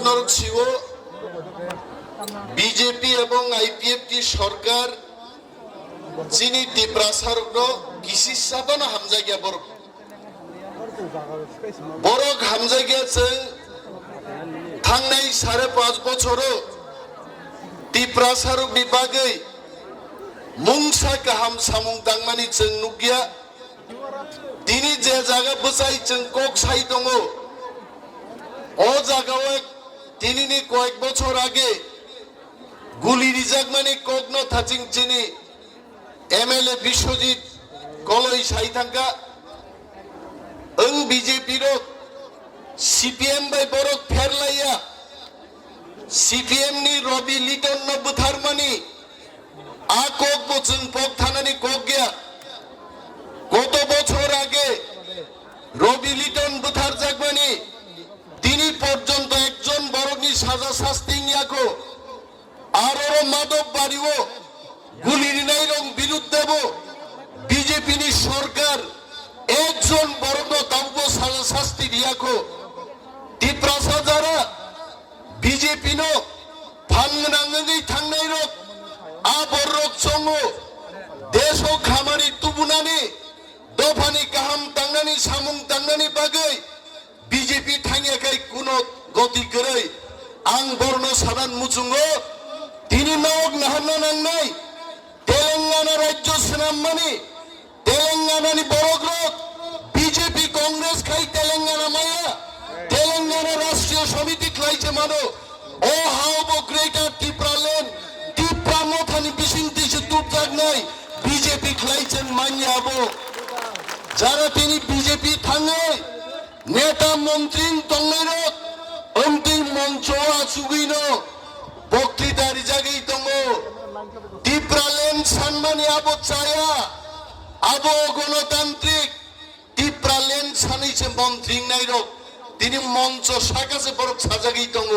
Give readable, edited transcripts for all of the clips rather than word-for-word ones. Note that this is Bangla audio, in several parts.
নরক শিব বিজেপি এবং আইপিএফটি সরকার চিনি টিপ্রাসারগ্র কৃষি সাধন হামজাগিয়া বরক বরক হামজাগিয়া जों थांनाय 5.5 বছরও টিপ্রাসারগनि बागै मुंसा गाहाम सामुं दांमानि जों नुगिया दिनै जे जागा बसाय जों कक साइ दङ ओ जागायाव दिनैनि कয়েক বছর আগে গুলি রিজাগমানি কগ্ন থাচিং চিনি এমএলএ বিশ্বজিৎ কলই সাই থাঙ্কা ओं बीजेपी रो सीपीएम बाय बरक फेरलाया सीपीएम नि रवि लिटन न बुथारमानी आ कोक बोचन पक थानानि कोक गया गत बछर आगे रवि लिटन बुथार जागमानी दिनी पर्यन्त एकजन बरकनि साजा शास्ति नियाको आरो मादक बाड़िओ गुली रिनाय रं बिरुद्धेबो बीजेपी नि सरकार একজন বড় তাওবো সাজা শাস্তি দিয়াকো টিপ্রাসা যারা বিজেপি নো ভাঙনাঙ্গি থাংনাই রক আবরক সঙ্গ দেশ ও খামারি তুবুনানি দফানি কাহাম তাংনানি সামুং তাংনানি বাগৈ বিজেপি থাঙ্গিয়াকাই কোনো গতি কरै আং বর্ণ সাধান মুচুঙ্গো তিনি নক নাহানা নাংনাই তেলেঙ্গানা রাজ্য সেনামানি তেলেঙ্গানানি বড়গ্রত বিজেপি কংগ্রেস খাই তেলেঙ্গানা মায়া তেলেঙ্গানা রাষ্ট্রীয় সমিতি খাইছে মানো ও হাওব গ্রেটার টিপ্রালেন টিপ্রা মথানি বিশিংতিছে তুপজাগ নাই বিজেপি খাইছেন মানিয়াবো যারা তিনি বিজেপি থাঙ্গে নেতা মন্ত্রী তংনাইরত অন্তিম মঞ্চ আছুগিনো বক্তৃতার জায়গায় দङ টিপ্রালেন সানমানি আবো চায়া আবো গণতান্ত্রিক টিপ্রালেন সানিছে মন্ত্রী নাইরক তিনি মঞ্চ সাকাছে বড় সাজাগি দङ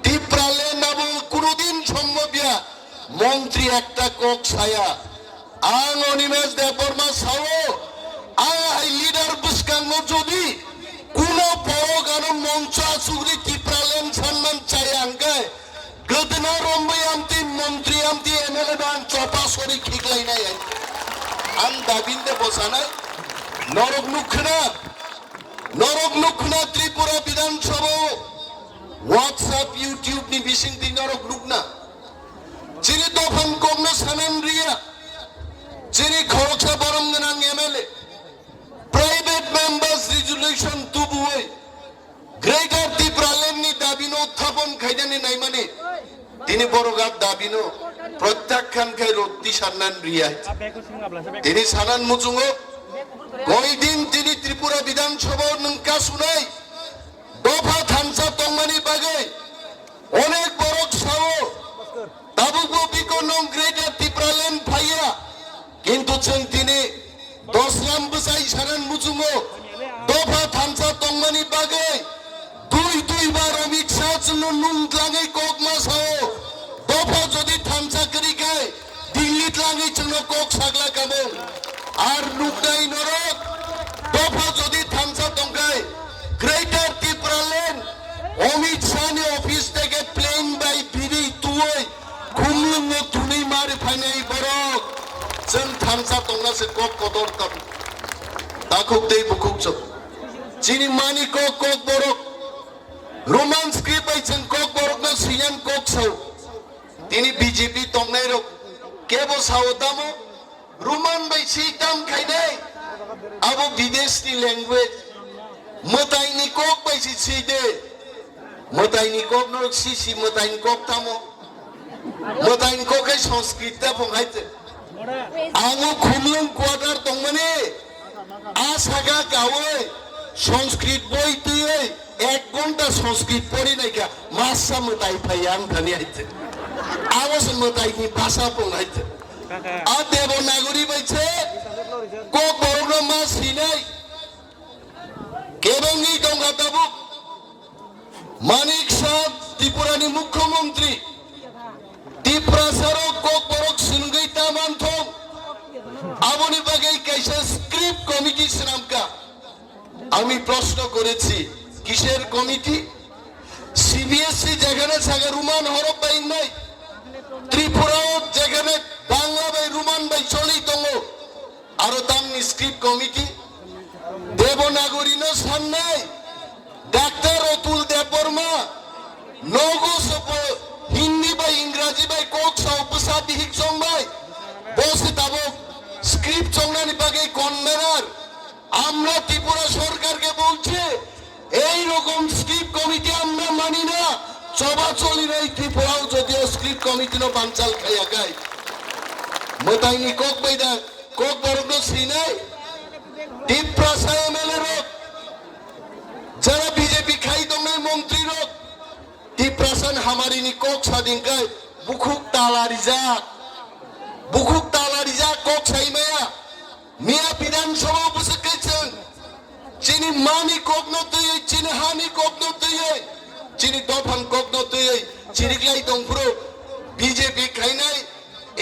টিপ্রালেন আবো কোনদিন সম্ভবিয়া মন্ত্রী একটা কক ছায়া আং অনিমেষ দেববর্মা সাও আই লিডার বুসকাঙ্গ যদি কোন বড় গান মঞ্চ আসুগরি টিপ্রালেন সম্মান চাই আঙ্গায় গদনা রম্বাই আমতি মন্ত্রী আমতি এমএলএ বান চপা সরি খিকলাই নাই आं दाबिन्दे बसानाय नरक नुखना त्रिपुरा विधानसभा व्हाट्सएप यूट्यूब नि बिसिंति नरक नुखना जिनि दफान कग्न सानान रिया जिनि खरकसा बरम गोनां एमएलए प्राइवेट मेम्बार्स रिजोल्यूशन तुबुयै ग्रेटर टिप्रालेन नि दाबिनो उत्थापन खायदानि नायमाने তিনি বড়গাত দাবিনো প্রত্যাখ্যান খাই রত্তি সান্নান রিয়াই তিনি সানান মুচুঙ্গ কয়দিন তিনি ত্রিপুরা বিধানসভা নংকা শুনাই দফা থানসা তংমানি বাগে অনেক বড় সাও তাবুকো বিকনং গ্রেটার টিপ্রালেন ফাইয়া কিন্তু जों তিনি 10 লাম বসাই সানান মুচুঙ্গ দফা থানসা তংমানি বাগে দুই বার অমিত শাহ জন্য নুন লাগাই কক মাসাও দফা যদি থামসা করি গায় দিল্লি লাগাই জন্য কক সাগলা কামো আর নুকদাই নরক দফা যদি থামসা তঙ্গায় গ্রেটার টিপ্রালেন অমিত শাহ নি অফিস থেকে প্লেন বাই বিরি তুই খুমলুং তুনি মারি ফাইনাই বরক जों থামসা তঙ্গাসে কক কদর তাম তাকুক দেই বুকুক চক চিনি মানি কক বরক रोमान स्क्रिप्ट आइছেন কক বরকনা সিয়ান কক সাও তিনি বিজেপি তংনাই রক কেবো সাও দামো रोमान বাই সিটাম খাইনাই আবো বিদেশনি ল্যাঙ্গুয়েজ মতাইনি কক বাই সিদে মতাইনি কক নরক সিসি মতাইনি কক তামো মতাইনি ককাই সংস্কৃতটা ফংহাইতে আঙো খুমলুং কোয়ার্টার তংমানে আসাগা গাওয়ে সংস্কৃত বই দিয়ে 1 ঘন্টা সংস্কৃত পড়ি নাইকা মাসা মতাই ফাইয়াং ধানি আইতে আওয়াজ মতাইনি ভাষা পড়াইতে আ দেবনাগরী বাইছে ক বড়গ্রামা সিনাই কেবংনি দংগা দাবু মানিক শাহ ত্রিপুরানি মুখ্যমন্ত্রী টিপ্রাসারো ক বড়ক সিনগৈ তামানথং আবনি বাগৈ কাইসা স্ক্রিপ্ট কমিটি নামকা আমি প্রশ্ন করেছি কিসের কমিটি সিবিআই এসছি যেখানে সাগে রুমান হরফ বাই নাই ত্রিপুরাও যেখানে বাংলা বাই রুমান বাই চলেই দङ আরো তামনি স্ক্রিপ্ট কমিটি দেবনাগরী ন সান্নাই ডাক্তার অতুল দেববর্মা নগো সব হিন্দি বাই ইংরাজি বাই কক সাও উপসাদি হিক সংবাই বসে তাবো স্ক্রিপ্ট সংনানি বাগে কনভেনার আমরা ত্রিপুরা সরকারকে বলছে এই রকম স্ক্রিপ্ট কমিটি আমরা মানি না চবাচলি নাই ত্রিপুরাও যদিও স্ক্রিপ্ট কমিটি নো বানচাল খাইয়া গাই মতাইনি কক বাইদা কক বরগ শ্রীনাই ত্রিপ্রাসা এমএলএ রক যারা বিজেপি খাই দংনাই মন্ত্রী রক ত্রিপ্রাসান হামারিনি কক স্বাধীনকাই বুকুক তালারিজা কক সাইমায়া মিয়া বিধানসভা বসেছেন চিনি মানি কক নতই চিনি হানি কক নতই চিনি দফান কক নতই চিরিগলাই দংপুরো বিজেপি খাইনাই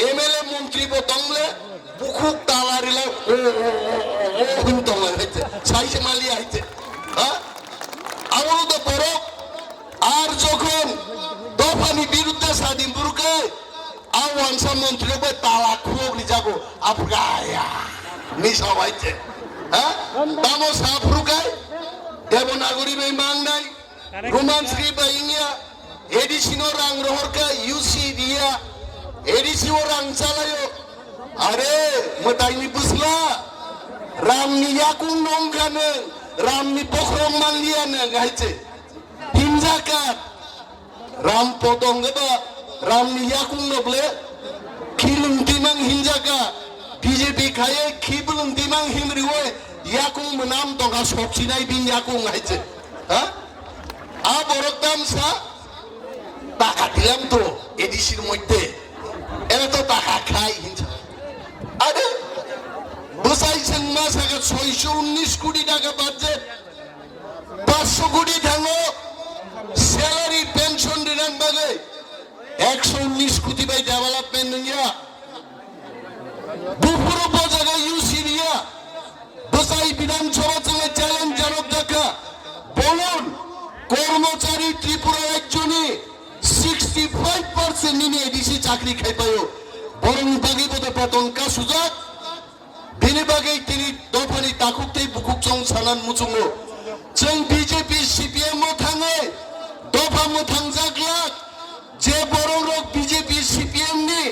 এমএলএ মন্ত্রী বদংলে বুকুক তালারিলা ও হুন দংলা হইছে সাইছে মালি আইছে হ্যাঁ আমারও তো বড় আর যখন দফানি বিরুদ্ধে স্বাধীন বুরুকে আওয়ানসা মন্ত্রী বই তালা খুবলি যাবো আফগায়া নিশা হইছে হ্যাঁ দামো সাফরুকাই দেবনাগরী বাই মাংনাই রোমান্সকি বাই ইংয়া এডিসিনো রাং রহরকা ইউসি দিয়া এডিসিও রাং চালাयो আরে মতাইনি বুঝলা রামনি ইয়াকুং নংখানে রামনি পখরম মানলিয়ানে গাইছে হিমজাকার রাম পতঙ্গবা রামনি ইয়াকুং নবলে খিলুং তিমাং হিমজাকা বিজেপি খায়ে খিবলুং তিমাং হিমরিওয়ে ইয়াকুং নাম দঙ্গা সবসিনাই বিন ইয়াকুং গাইছে হ্যাঁ আ বরকদাম সা টাকা দিলাম তো এডিসির মধ্যে এরা তো টাকা খাই হিংসা আরে বসাইছেন মাস আগে 619 কোটি টাকা বাজেট 500 কোটি থাঙ্গো স্যালারি পেনশন দিলাম বাগে 119 কোটি বাই ডেভেলপমেন্ট নিয়া দুপুরো বাজারে ইউসি দিয়া বসাই বিধানসভা চলে চ্যালেঞ্জ জানক দেখা বলুন কর্মচারী ত্রিপুরা রাজ্যনি 65% নিনে এডিসি চাকরি খাই পায়ো বরং বাকি বোধ পতনকা সুজাক বিনি বাকি তিনি দফানি তাকুকতেই বুকুক চং সানান মুচুঙ্গো जों বিজেপি সিপিএম थाङो दफा मोथांजाग्लाक जे बर' रक बिजेपि सिपिएम नि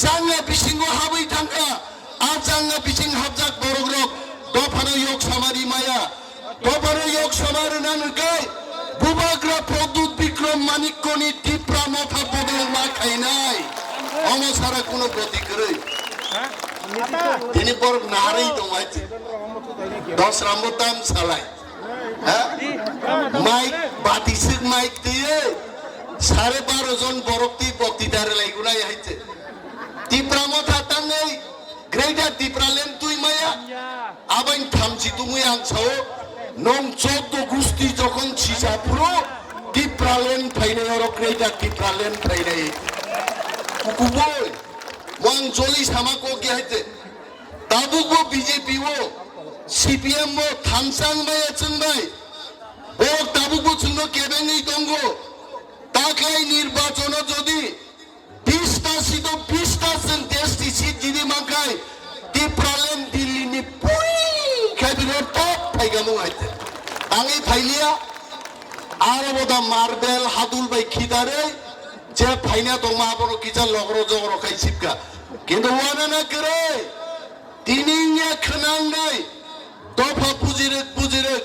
जांगा बिसिंगो हाबै थांखा आ जांगा बिसिं हाबजाक बर' रक दफानो yok सामारि माया दफानो yok सामारना नगाय बुबाग्रा प्रदुत बिक्रम मानिकनि टिप्रा मथा बदल मा खाइनाय अमसारा कोनो गति करे তিনি বড় নারেই দমাইছে 10 রামতাম চালায় মাইক বাতিসিক মাইক দিয়ে 12.5 জন বরক্তি বক্তৃতারে লাইগুনাই আইছে টিপ্রা মথা তাঙ্গই গ্রেটার টিপ্রালেন তুই মায়া আবাইন থামছি তুমি আনছাও নং 14 গুস্তি যখন ছিসা পুরো টিপ্রালেন ফাইনে আর গ্রেটার টিপ্রালেন ফাইনে কুকুবই ওয়াং জলি সামাকো কি আইছে তাবুগো বিজেপি ও সিপিএম ও থামসাং বাই আছেনবাই ও তাবুগো চুনো কেবেঙ্গই দঙ্গো তাকলাই নির্বাচন যদি 20টা সিট 20% দেশটি সিট যদি মাকাই টিপ্রালেন দিল্লি নি পুই খাইবির টপ ফাইগামু আইতে আঙি ফাইলিয়া আর বদা মার্বেল হাদুল বাই খিদারে যে ফাইনা দমা বড় কিজা লগর জগর খাইছিকা কিন্তু ওয়ানা না করে তিনিয়া খনাঙ্গাই দফা পুজিরে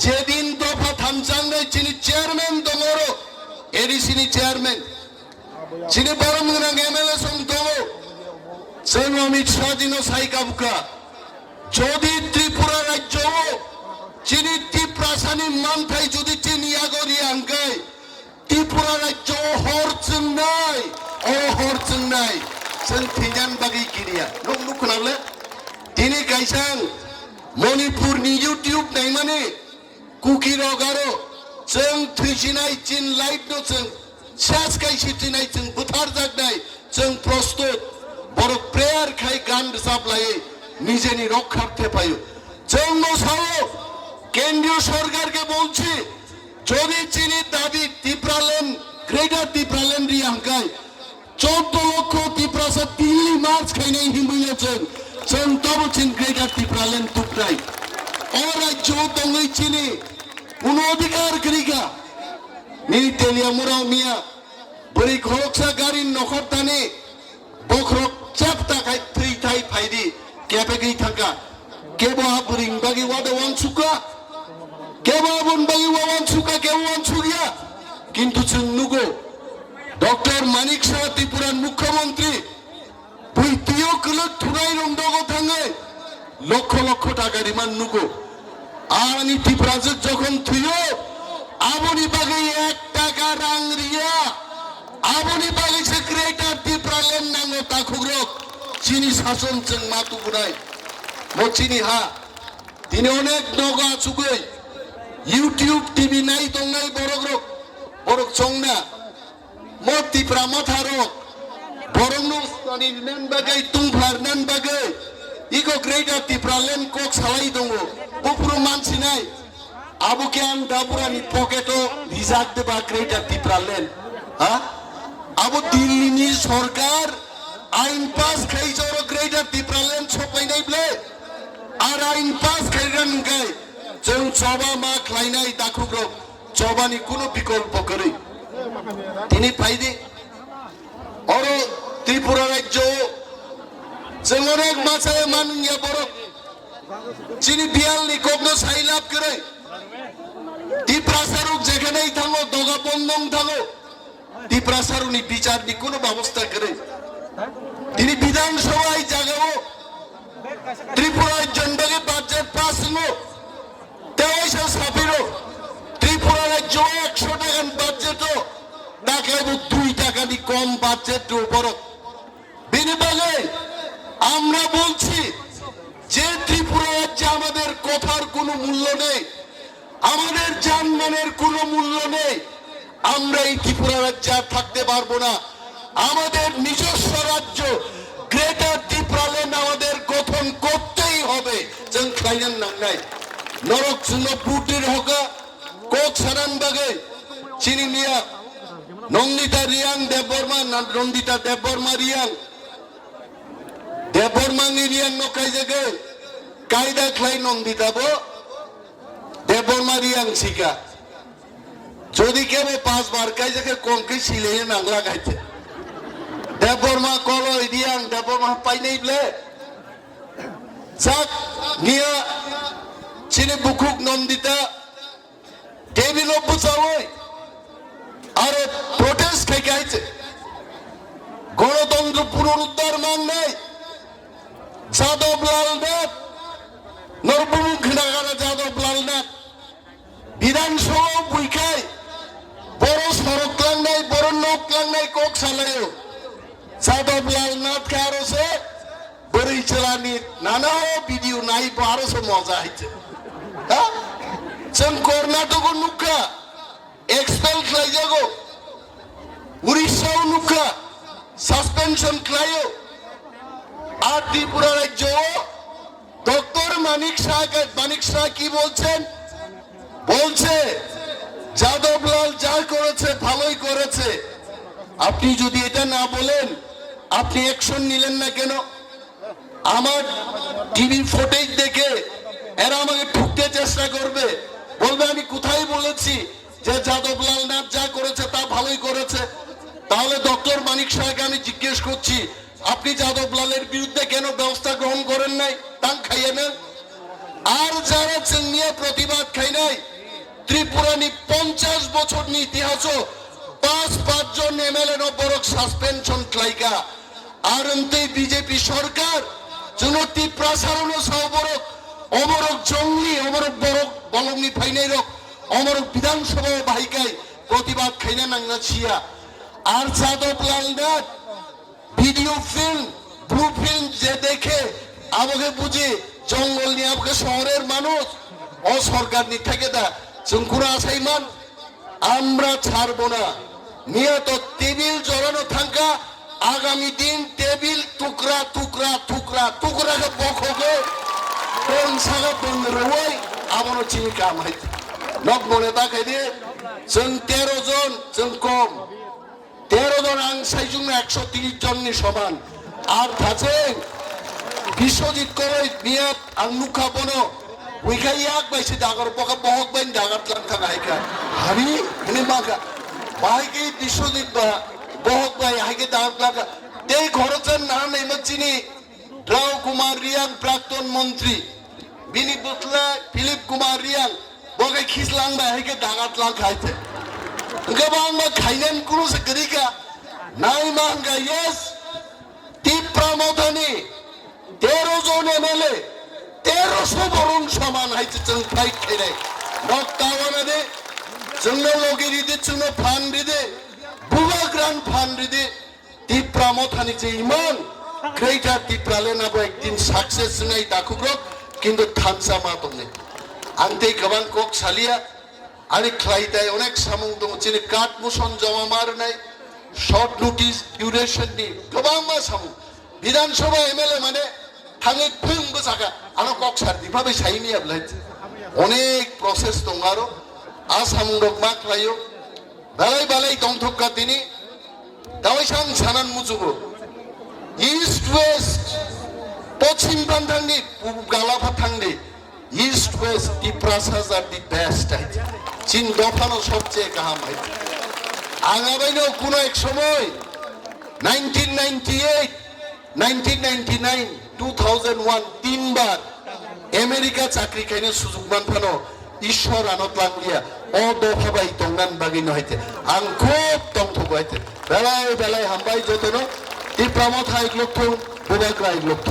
যেদিন দফা থামসাঙ্গাই চিনি চেয়ারম্যান দমর এডিসিনি চেয়ারম্যান চিনি বরমগনা এমএলএ সং দম जों অমিত শাহ দিন সাইকাবুকা যদি ত্রিপুরা রাজ্য চিনি ত্রিপ্রাসানি মানথাই যদি চিনি আগরি আঙ্কাই ত্রিপুরা রাজ্য হরচং নাই जों থিজান বাগি কিরিয়া নক নক খনাবলে তিনি গাইসাং মণিপুরনি ইউটিউব নাই মানে কুকি রগারো जों थैसिनाय चिन लाइट नो जों सास गायसिनाय जों बुथार जागनाय जों प्रस्तुत बर प्रेयार खाय गान रोजाबलायै निजेनि रक्षार्थे पायो जों मोसाओ केंद्रीय सरकारके বলছি যদি চিনি দাবি টিপ্রালেন जों तब चिन ग्रेटर त्रिपुरालेण्ड तुप्राय और राज्य दंगई चिनी उन अधिकार करिगा नि तेलिया मुराव मिया बरी खरकसा गारी नखर ताने बखरक चाप ताकाय थै थाय फायदि केबे गई थाका केबा बरिं बागि वादा वां सुका केबा बन बागि वां सुका केबा वां सुगिया किंतु जों नुगो डॉक्टर मानिक शाह त्रिपुरा मुख्यमंत्री बुइतियो कलक थुनाय रंदगो थाङै लक्ष लक्ष टाका रिमान नुगो आनी त्रिपुराजो जखन थुयो आबनि बागै 1 टाका रां रिया आबनि बागै से ग्रेटर त्रिपुरालेण्ड नांगो ताखुग्रक चिनी शासन जों मातु बुनाय मचिनी हा दिनै अनेक नगा सुगै इउट्यूब टीवी नाय दंनाय बरग्रक बरक जंना म त्रिपुरा माथारक बरंनो स्टानि नेन बागै तुंफ्लार नेन बागै इको ग्रेटर त्रिपुरालेण्ड कक सालाय दङो बुपुरु मानसिनाय आबुके आं दापुरानि पकेटो रिजार्भ देबा ग्रेटर त्रिपुरालेण्ड हा आबो दिल्लीनि सरकार आइन पास खाइजरो ग्रेटर त्रिपुरालेण्ड सफायनायब्ले आर आइन पास खाइगोन गाय जों जबा मा खालायनाय दाखुग्रक जबानि कुनो विकल्प करै दिनै फायदे और त्रिपुरा राज्य जों अनेक मासाय मानुनिया बरक चिनी बियालनि कगनो साइलाब करे त्रिपुरा सारुक जेखानेই थाङो दगा बन्दं थाङो त्रिपुरा सारुनि বিচারनि কোনো ব্যবস্থা करे তিনি বিধানসভায় জাগাও ত্রিপুরার জন্ডগে বাজেট পাস হলো তেইশে সাফিরো ত্রিপুরা রাজ্য 100 টাকার বাজেটও টাকায় 2 টাকা দি কম বাজেট উপর বিনিময়ে আমরা বলছি যে ত্রিপুরা রাজ্যে আমাদের কথার কোনো মূল্য নেই আমাদের জানমানের কোনো মূল্য নেই আমরা এই ত্রিপুরা রাজ্যে আর থাকতে পারবো না আমাদের নিজস্ব রাজ্য গ্রেটার ত্রিপুরালেণ্ড আমাদের গঠন করতেই হবে जों খাইনান নাংনাই নরক জন্য বুটির হকা কক সারান বাগে চিনি মিয়া নন্দিতা রিয়াং দেববর্মা নন্দিতা দেববর্মা রিয়াং দেববর্মানি রিয়াং নকাই জাগে কায়দা খাই নন্দিতাবো দেববর্মা রিয়াং শিকা যদি কেবে 5 বার কাই জাগে কমকে সিলে নাংলা গাইতে দেববর্মা কলো রিয়াং দেববর্মা পাইনাইবলে সাক নিয়া চিনি বুকুক নন্দিতা টেবিল বুঝাওই আর প্রোটেস্ট থেকে আইছে গণতন্ত্র পুনরুদ্ধার মান নাই যাদব লাল নাথ নরবমুখ নাগারা যাদব লাল নাথ বিধানসভা বুইখাই বড় সড়ক লাংনাই বড় নক লাংনাই কক সালায়ও যাদব লাল নাথ কে আরো সে বড়ই চালানি নানা ভিডিও নাই আরো সে মজা হইছে হ্যাঁ जों कर्नाटक नुखा एक्सपेल खालायजागौ उड़ीसा नुखा सस्पेंशन खालायो আর ত্রিপুরা রাজ্য ডক্টর মানিক শাহ কি বলছেন বলছে যাদবলাল যা করেছে ভালোই করেছে আপনি যদি এটা না বলেন আপনি অ্যাকশন নিলেন না কেন আমার টিভি ফুটেজ দেখে এরা আমাকে ঠুকতে চেষ্টা করবে বলবে আমি কোথায় বলেছি যে যাদবলাল নাথ যা করেছে তা ভালোই করেছে তাহলে ডক্টর মানিক শাহকে আমি জিজ্ঞেস করছি আপনি যাদবলালের বিরুদ্ধে কেন ব্যবস্থা গ্রহণ করেন নাই টাং খাইয়ে নেন আর যারা চিংনিয়া প্রতিবাদ খাই নাই ত্রিপুরানি 50 বছরনি ইতিহাসও 5 জন এমএলএ নবরক সাসপেনশন ক্লাইকা আর অন্তে বিজেপি সরকার জনতি প্রসারণ সবরক অমরক জঙ্গলি অমরক বরক বলংনি ফাইনাইরক অমরক বিধানসভা বাহিকায় প্রতিবাদ খাইনা নাংনা ছিয়া আর Jadablal Nath video film blue film যে দেখে আমাকে বুঝি জঙ্গল নিয়ে আমাকে শহরের মানুষ ও সরকার নি থেকে দা চুঙ্কুরা আসাইমান আমরা ছাড়বো না নিয়ত টেবিল জড়ানো থাকা আগামী দিন টেবিল টুকরা টুকরা টুকরা টুকরাকে বখবে কোন সাগা বন্ধ রই আমারও চিনি কাম হইতে নক মনে তাকাই দিয়ে जों 13 জন जों কম 13 জন আং সাইজুং 130 জননি সমান আর থাছে বিশ্বজিৎ করে নিয়াত আংনুখা বনো উইখাই এক বাইছে ডাগর পকা বহক বাইন ডাগার লাঙ্কা গায়িকা হারি এনে মাগা বাহাইকে বিশ্বজিৎ বা বহক বাই হাইকে ডাগার লাঙ্কা এই ঘরচের না নেই চিনি রাও কুমার রিয়াং প্রাক্তন মন্ত্রী বিনি বুতলা ফিলিপ কুমার রিয়াং বগে খিসলাং বাই হাইকে ডাগার লাঙ্কা খাইতে গবাং মা খাইনেন কুরু সে করিকা নাই মাঙ্গা ইয়েস তীব্রা মধনি 13 জন এমএলএ 1300 বরং সমান হাইছে जों ফাইট খেলে নকটাওয়ানে দে जोंनो লগেরি দে जोंनो ফান্ডি দে বুবা গ্রান্ড ফান্ডি দে তীব্রা মধনি যে ইমান গ্রেটার তীব্রালে না একদিন সাকসেস নাই দাকুগ্রক কিন্তু থানসা মাতনে আনতে গবান কক সালিয়া আরে খ্লাইতায় অনেক সামুং দङ চিনি কাট মোশন জমা মার নাই শর্ট নোটিস ডিউরেশন নি গবাং মা সামুং বিধানসভা এমএলএ মানে থাঙে ফিংবো জায়গা আনো কক সারদি ভাবে সাইনি আবলাই অনেক প্রসেস দङ আরো আসাম রক মা খ্লাইও বালাই বালাই দংথকা তিনি দাওয়াইসাং সানান মুজুবো ইস্ট ওয়েস্ট পশ্চিম প্রান্তাংনি গালাফা থাংনি ইস্ট ওয়েস্ট ত্রিপ্রাসাজ আর দি বেস্ট আছে চীন দফানো সবচেয়ে গাহাম হয়েছে আগাবাইনো কোনো এক সময় 1998 1999 2001 তিনবার আমেরিকা চাকরি খাইনে সুযোগ মানফানো ঈশ্বর আনত লাংলিয়া ও দফাবাই তংনান বাগিনো হইতে আং খুব তংথ গাইতে বেলায় বেলায় হামবাই যতনো ত্রিপ্রামত হাইক লক্ষ বুবাগ্রা হাইক লক্ষ